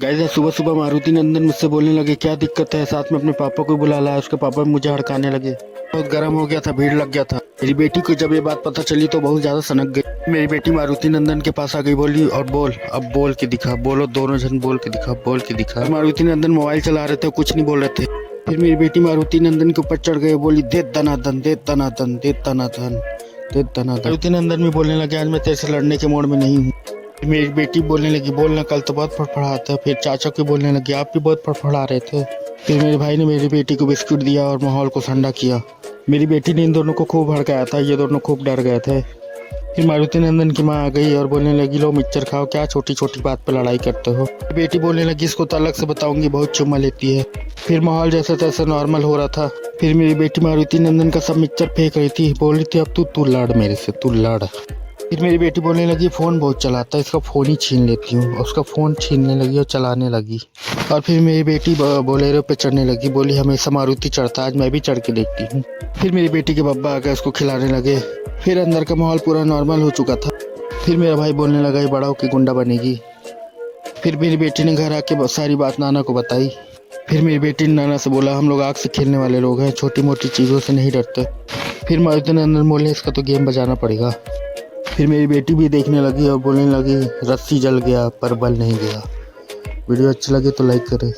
Guys सुबह सुबह मारुति नंदन मुझसे बोलने लगे क्या दिक्कत है, साथ में अपने पापा को बुला लाया। उसके पापा मुझे हड़काने लगे। बहुत गर्म हो गया था, भीड़ लग गया था। मेरी बेटी को जब ये बात पता चली तो बहुत ज्यादा सनक गई। मेरी बेटी मारुति नंदन के पास आ गई, बोली और बोल, अब बोल के दिखा। बोलो दोनों जन बोल के दिखा, बोल के दिखा। मारुति नंदन मोबाइल चला रहे थे, कुछ नहीं बोल रहे थे। फिर मेरी बेटी मारुति नंदन के ऊपर चढ़ गई, बोली दे दनादन, दे दनादन, दे दनादन, दे दनादन। मारुति नंदन भी बोलने लगे आज मैं तेरे से लड़ने के मूड में नहीं हूँ। मेरी बेटी बोलने लगी बोलना, कल तो बहुत फड़फड़ाता है। फिर चाचा को बोलने लगी आप भी बहुत फड़फड़ा रहे थे। फिर मेरे भाई ने मेरी बेटी को बिस्कुट दिया और माहौल को ठंडा किया। मेरी बेटी ने इन दोनों को खूब भड़काया था, ये दोनों खूब डर गए थे। फिर मारुति नंदन की माँ आ गई और बोलने लगी लो मिक्सचर खाओ, क्या छोटी छोटी बात पर लड़ाई करते हो। बेटी बोलने लगी इसको तो अलग से बताऊंगी, बहुत चुम्मा लेती है। फिर माहौल जैसा तैसा नॉर्मल हो रहा था। फिर मेरी बेटी मारुति नंदन का सब मिक्सचर फेंक रही थी, बोल रही थी अब तू लड़ मेरे से, तू लड़। फिर मेरी बेटी बोलने लगी फ़ोन बहुत चलाता है, इसका फ़ोन ही छीन लेती हूँ। उसका फ़ोन छीनने लगी और चलाने लगी। और फिर मेरी बेटी बोलेरो पे चढ़ने लगी, बोली हमेशा मारुति चढ़ता, आज मैं भी चढ़ के देखती हूँ। फिर मेरी बेटी के बब्बा आकर उसको खिलाने लगे। फिर अंदर का माहौल पूरा नॉर्मल हो चुका था। फिर मेरा भाई बोलने लगा ये बड़ा होकर गुंडा बनेगी। फिर मेरी बेटी ने घर आके सारी बात नाना को बताई। फिर मेरी बेटी ने नाना से बोला हम लोग आग से खेलने वाले लोग हैं, छोटी मोटी चीज़ों से नहीं डरते। फिर मारुति नंदन बोले इसका तो गेम बजाना पड़ेगा। फिर मेरी बेटी भी देखने लगी और बोलने लगी रस्सी जल गया पर बल नहीं गया। वीडियो अच्छी लगी तो लाइक करें।